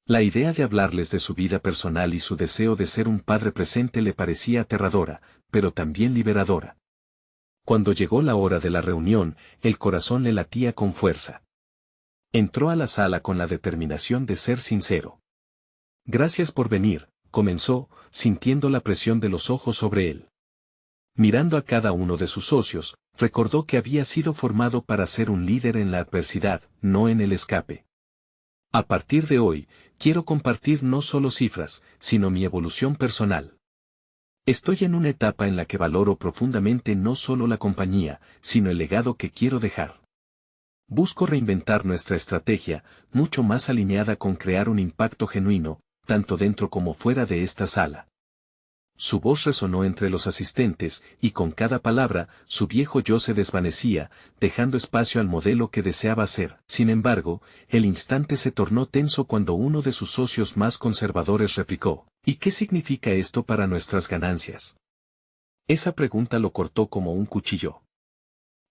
La idea de hablarles de su vida personal y su deseo de ser un padre presente le parecía aterradora, pero también liberadora. Cuando llegó la hora de la reunión, el corazón le latía con fuerza. Entró a la sala con la determinación de ser sincero. Gracias por venir, comenzó, sintiendo la presión de los ojos sobre él. Mirando a cada uno de sus socios, recordó que había sido formado para ser un líder en la adversidad, no en el escape. A partir de hoy, quiero compartir no solo cifras, sino mi evolución personal. Estoy en una etapa en la que valoro profundamente no solo la compañía, sino el legado que quiero dejar. Busco reinventar nuestra estrategia, mucho más alineada con crear un impacto genuino, tanto dentro como fuera de esta sala. Su voz resonó entre los asistentes, y con cada palabra, su viejo yo se desvanecía, dejando espacio al modelo que deseaba ser. Sin embargo, el instante se tornó tenso cuando uno de sus socios más conservadores replicó, ¿y qué significa esto para nuestras ganancias? Esa pregunta lo cortó como un cuchillo.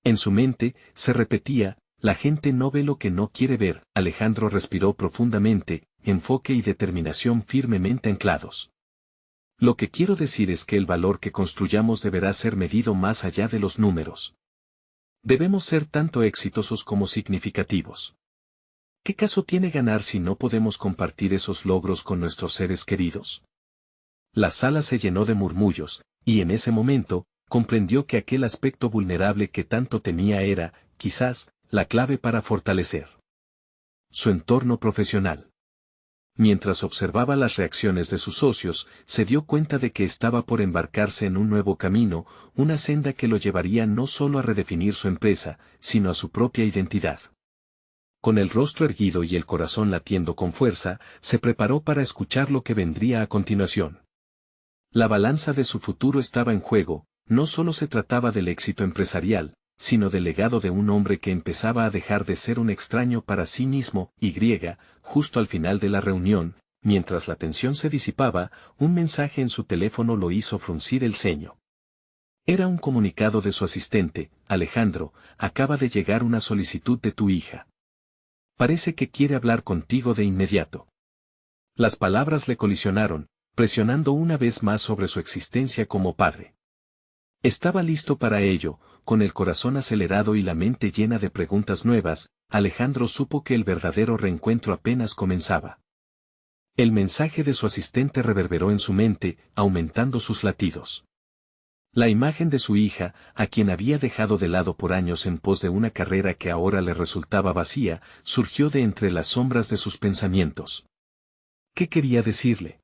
En su mente, se repetía, la gente no ve lo que no quiere ver. Alejandro respiró profundamente, enfoque y determinación firmemente anclados. Lo que quiero decir es que el valor que construyamos deberá ser medido más allá de los números. Debemos ser tanto exitosos como significativos. ¿Qué caso tiene ganar si no podemos compartir esos logros con nuestros seres queridos? La sala se llenó de murmullos, y en ese momento, comprendió que aquel aspecto vulnerable que tanto temía era, quizás, la clave para fortalecer su entorno profesional. Mientras observaba las reacciones de sus socios, se dio cuenta de que estaba por embarcarse en un nuevo camino, una senda que lo llevaría no solo a redefinir su empresa, sino a su propia identidad. Con el rostro erguido y el corazón latiendo con fuerza, se preparó para escuchar lo que vendría a continuación. La balanza de su futuro estaba en juego, no solo se trataba del éxito empresarial, sino del legado de un hombre que empezaba a dejar de ser un extraño para sí mismo. Justo al final de la reunión, mientras la tensión se disipaba, un mensaje en su teléfono lo hizo fruncir el ceño. Era un comunicado de su asistente: Alejandro, acaba de llegar una solicitud de tu hija. Parece que quiere hablar contigo de inmediato. Las palabras le colisionaron, presionando una vez más sobre su existencia como padre. Estaba listo para ello, con el corazón acelerado y la mente llena de preguntas nuevas. Alejandro supo que el verdadero reencuentro apenas comenzaba. El mensaje de su asistente reverberó en su mente, aumentando sus latidos. La imagen de su hija, a quien había dejado de lado por años en pos de una carrera que ahora le resultaba vacía, surgió de entre las sombras de sus pensamientos. ¿Qué quería decirle?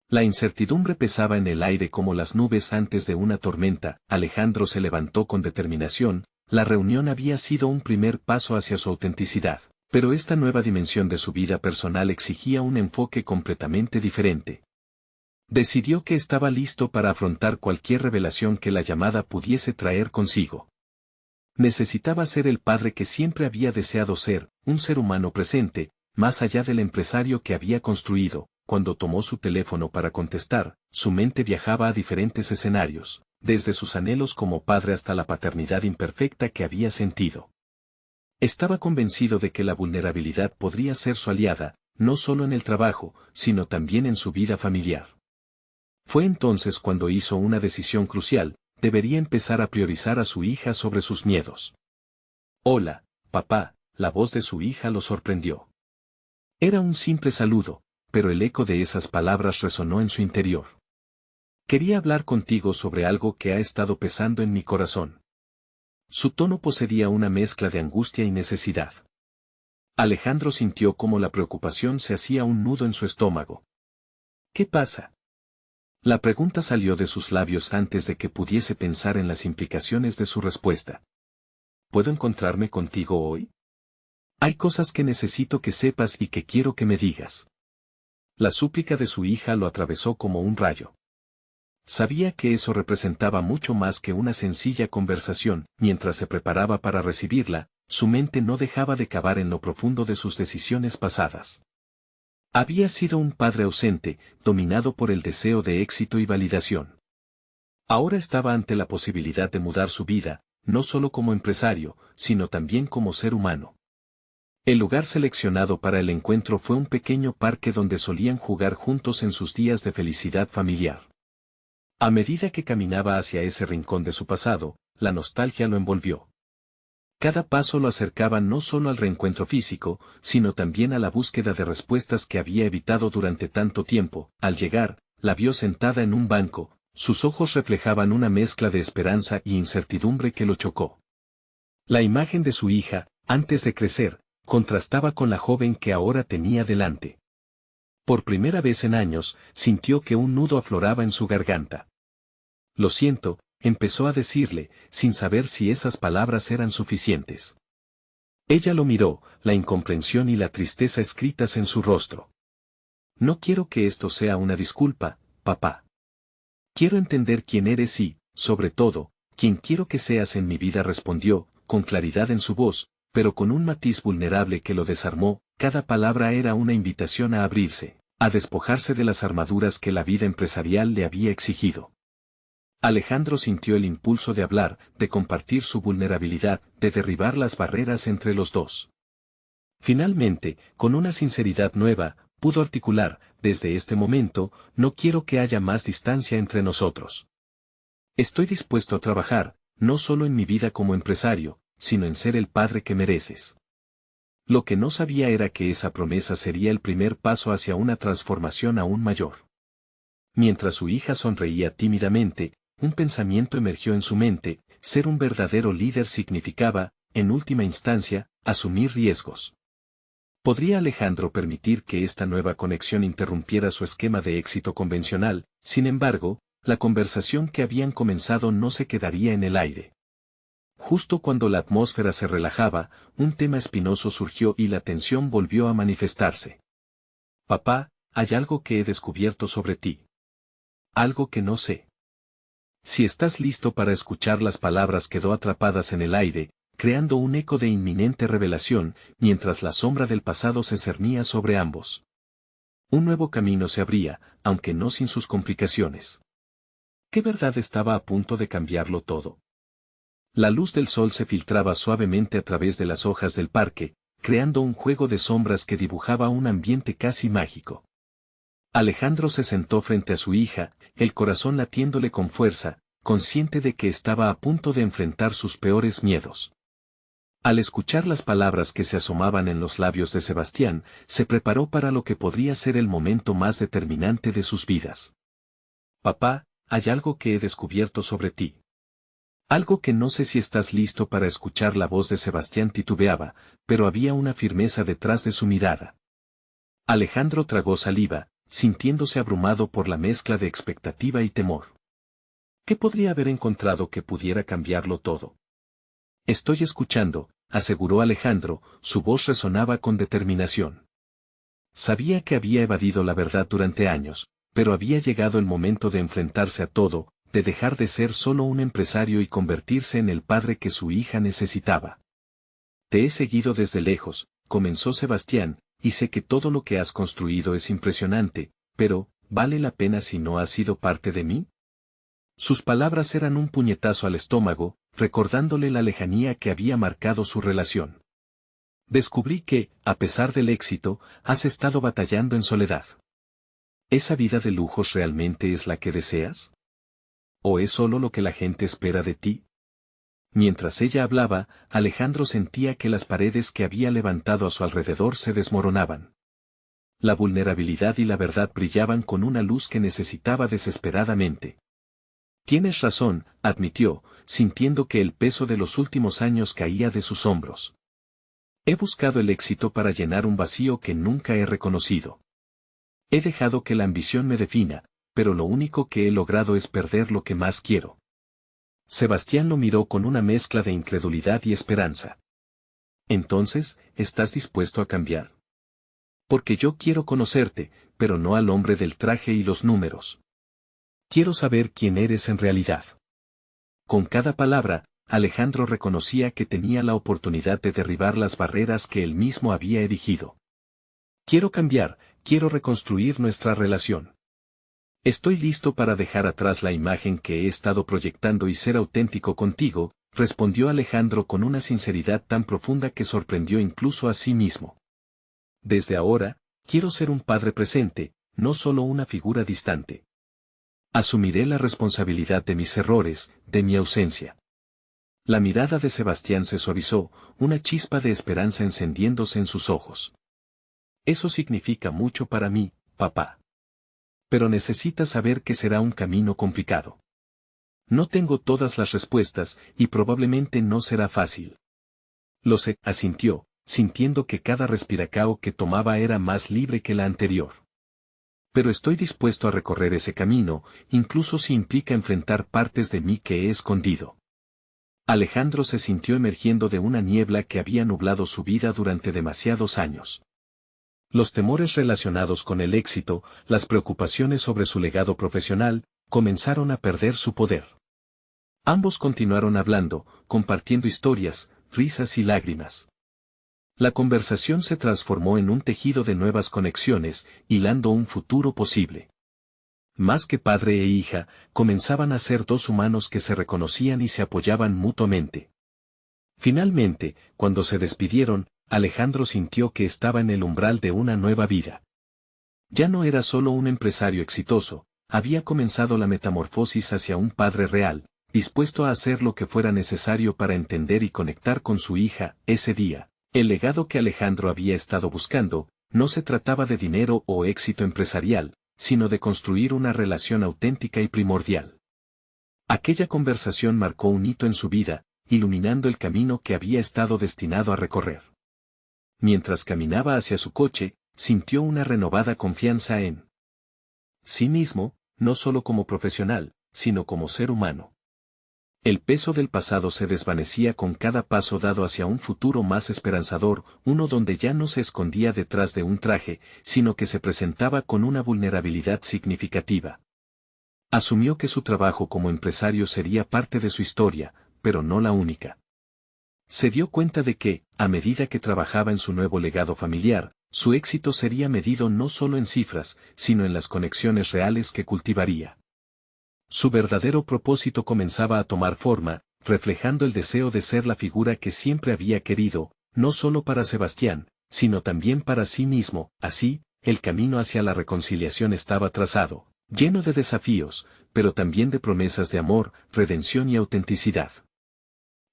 La incertidumbre pesaba en el aire como las nubes antes de una tormenta. Alejandro se levantó con determinación. La reunión había sido un primer paso hacia su autenticidad, pero esta nueva dimensión de su vida personal exigía un enfoque completamente diferente. Decidió que estaba listo para afrontar cualquier revelación que la llamada pudiese traer consigo. Necesitaba ser el padre que siempre había deseado ser, un ser humano presente, más allá del empresario que había construido. Cuando tomó su teléfono para contestar, su mente viajaba a diferentes escenarios, desde sus anhelos como padre hasta la paternidad imperfecta que había sentido. Estaba convencido de que la vulnerabilidad podría ser su aliada, no solo en el trabajo, sino también en su vida familiar. Fue entonces cuando hizo una decisión crucial: debería empezar a priorizar a su hija sobre sus miedos. Hola, papá, la voz de su hija lo sorprendió. Era un simple saludo, pero el eco de esas palabras resonó en su interior. Quería hablar contigo sobre algo que ha estado pesando en mi corazón. Su tono poseía una mezcla de angustia y necesidad. Alejandro sintió cómo la preocupación se hacía un nudo en su estómago. ¿Qué pasa? La pregunta salió de sus labios antes de que pudiese pensar en las implicaciones de su respuesta. ¿Puedo encontrarme contigo hoy? Hay cosas que necesito que sepas y que quiero que me digas. La súplica de su hija lo atravesó como un rayo. Sabía que eso representaba mucho más que una sencilla conversación. Mientras se preparaba para recibirla, su mente no dejaba de cavar en lo profundo de sus decisiones pasadas. Había sido un padre ausente, dominado por el deseo de éxito y validación. Ahora estaba ante la posibilidad de mudar su vida, no solo como empresario, sino también como ser humano. El lugar seleccionado para el encuentro fue un pequeño parque donde solían jugar juntos en sus días de felicidad familiar. A medida que caminaba hacia ese rincón de su pasado, la nostalgia lo envolvió. Cada paso lo acercaba no solo al reencuentro físico, sino también a la búsqueda de respuestas que había evitado durante tanto tiempo. Al llegar, la vio sentada en un banco, sus ojos reflejaban una mezcla de esperanza y incertidumbre que lo chocó. La imagen de su hija, antes de crecer, contrastaba con la joven que ahora tenía delante. Por primera vez en años, sintió que un nudo afloraba en su garganta. Lo siento, empezó a decirle, sin saber si esas palabras eran suficientes. Ella lo miró, la incomprensión y la tristeza escritas en su rostro. No quiero que esto sea una disculpa, papá. Quiero entender quién eres y, sobre todo, quién quiero que seas en mi vida, respondió, con claridad en su voz, pero con un matiz vulnerable que lo desarmó. Cada palabra era una invitación a abrirse, a despojarse de las armaduras que la vida empresarial le había exigido. Alejandro sintió el impulso de hablar, de compartir su vulnerabilidad, de derribar las barreras entre los dos. Finalmente, con una sinceridad nueva, pudo articular: desde este momento, no quiero que haya más distancia entre nosotros. Estoy dispuesto a trabajar, no solo en mi vida como empresario, sino en ser el padre que mereces. Lo que no sabía era que esa promesa sería el primer paso hacia una transformación aún mayor. Mientras su hija sonreía tímidamente, un pensamiento emergió en su mente: ser un verdadero líder significaba, en última instancia, asumir riesgos. ¿Podría Alejandro permitir que esta nueva conexión interrumpiera su esquema de éxito convencional? Sin embargo, la conversación que habían comenzado no se quedaría en el aire. Justo cuando la atmósfera se relajaba, un tema espinoso surgió y la tensión volvió a manifestarse. Papá, hay algo que he descubierto sobre ti. Algo que no sé. Si estás listo para escuchar. Las palabras quedó atrapadas en el aire, creando un eco de inminente revelación, mientras la sombra del pasado se cernía sobre ambos. Un nuevo camino se abría, aunque no sin sus complicaciones. ¿Qué verdad estaba a punto de cambiarlo todo? La luz del sol se filtraba suavemente a través de las hojas del parque, creando un juego de sombras que dibujaba un ambiente casi mágico. Alejandro se sentó frente a su hija, el corazón latiéndole con fuerza, consciente de que estaba a punto de enfrentar sus peores miedos. Al escuchar las palabras que se asomaban en los labios de Sebastián, se preparó para lo que podría ser el momento más determinante de sus vidas. Papá, hay algo que he descubierto sobre ti. Algo que no sé si estás listo para escuchar. La voz de Sebastián titubeaba, pero había una firmeza detrás de su mirada. Alejandro tragó saliva, sintiéndose abrumado por la mezcla de expectativa y temor. ¿Qué podría haber encontrado que pudiera cambiarlo todo? Estoy escuchando, aseguró Alejandro, su voz resonaba con determinación. Sabía que había evadido la verdad durante años, pero había llegado el momento de enfrentarse a todo, de dejar de ser solo un empresario y convertirse en el padre que su hija necesitaba. Te he seguido desde lejos, comenzó Sebastián, y sé que todo lo que has construido es impresionante, pero, ¿vale la pena si no has sido parte de mí? Sus palabras eran un puñetazo al estómago, recordándole la lejanía que había marcado su relación. Descubrí que, a pesar del éxito, has estado batallando en soledad. ¿Esa vida de lujos realmente es la que deseas? ¿O es solo lo que la gente espera de ti? Mientras ella hablaba, Alejandro sentía que las paredes que había levantado a su alrededor se desmoronaban. La vulnerabilidad y la verdad brillaban con una luz que necesitaba desesperadamente. Tienes razón, admitió, sintiendo que el peso de los últimos años caía de sus hombros. He buscado el éxito para llenar un vacío que nunca he reconocido. He dejado que la ambición me defina, pero lo único que he logrado es perder lo que más quiero. Sebastián lo miró con una mezcla de incredulidad y esperanza. Entonces, ¿estás dispuesto a cambiar? Porque yo quiero conocerte, pero no al hombre del traje y los números. Quiero saber quién eres en realidad. Con cada palabra, Alejandro reconocía que tenía la oportunidad de derribar las barreras que él mismo había erigido. Quiero cambiar, quiero reconstruir nuestra relación. Estoy listo para dejar atrás la imagen que he estado proyectando y ser auténtico contigo, respondió Alejandro con una sinceridad tan profunda que sorprendió incluso a sí mismo. Desde ahora, quiero ser un padre presente, no solo una figura distante. Asumiré la responsabilidad de mis errores, de mi ausencia. La mirada de Sebastián se suavizó, una chispa de esperanza encendiéndose en sus ojos. Eso significa mucho para mí, papá. Pero necesitas saber que será un camino complicado. No tengo todas las respuestas, y probablemente no será fácil. Lo sé, asintió, sintiendo que cada respiracao que tomaba era más libre que la anterior. Pero estoy dispuesto a recorrer ese camino, incluso si implica enfrentar partes de mí que he escondido. Alejandro se sintió emergiendo de una niebla que había nublado su vida durante demasiados años. Los temores relacionados con el éxito, las preocupaciones sobre su legado profesional, comenzaron a perder su poder. Ambos continuaron hablando, compartiendo historias, risas y lágrimas. La conversación se transformó en un tejido de nuevas conexiones, hilando un futuro posible. Más que padre e hija, comenzaban a ser dos humanos que se reconocían y se apoyaban mutuamente. Finalmente, cuando se despidieron, Alejandro sintió que estaba en el umbral de una nueva vida. Ya no era solo un empresario exitoso, había comenzado la metamorfosis hacia un padre real, dispuesto a hacer lo que fuera necesario para entender y conectar con su hija. Ese día, el legado que Alejandro había estado buscando, no se trataba de dinero o éxito empresarial, sino de construir una relación auténtica y primordial. Aquella conversación marcó un hito en su vida, iluminando el camino que había estado destinado a recorrer. Mientras caminaba hacia su coche, sintió una renovada confianza en sí mismo, no solo como profesional, sino como ser humano. El peso del pasado se desvanecía con cada paso dado hacia un futuro más esperanzador, uno donde ya no se escondía detrás de un traje, sino que se presentaba con una vulnerabilidad significativa. Asumió que su trabajo como empresario sería parte de su historia, pero no la única. Se dio cuenta de que, a medida que trabajaba en su nuevo legado familiar, su éxito sería medido no solo en cifras, sino en las conexiones reales que cultivaría. Su verdadero propósito comenzaba a tomar forma, reflejando el deseo de ser la figura que siempre había querido, no solo para Sebastián, sino también para sí mismo. Así, el camino hacia la reconciliación estaba trazado, lleno de desafíos, pero también de promesas de amor, redención y autenticidad.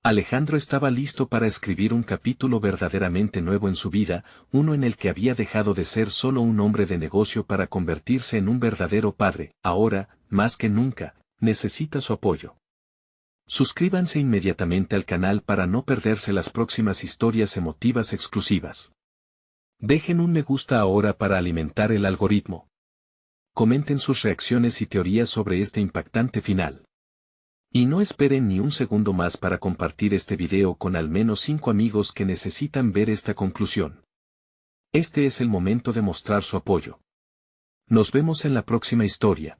Alejandro estaba listo para escribir un capítulo verdaderamente nuevo en su vida, uno en el que había dejado de ser solo un hombre de negocio para convertirse en un verdadero padre. Ahora, más que nunca, necesita su apoyo. Suscríbanse inmediatamente al canal para no perderse las próximas historias emotivas exclusivas. Dejen un me gusta ahora para alimentar el algoritmo. Comenten sus reacciones y teorías sobre este impactante final. Y no esperen ni un segundo más para compartir este video con al menos 5 amigos que necesitan ver esta conclusión. Este es el momento de mostrar su apoyo. Nos vemos en la próxima historia.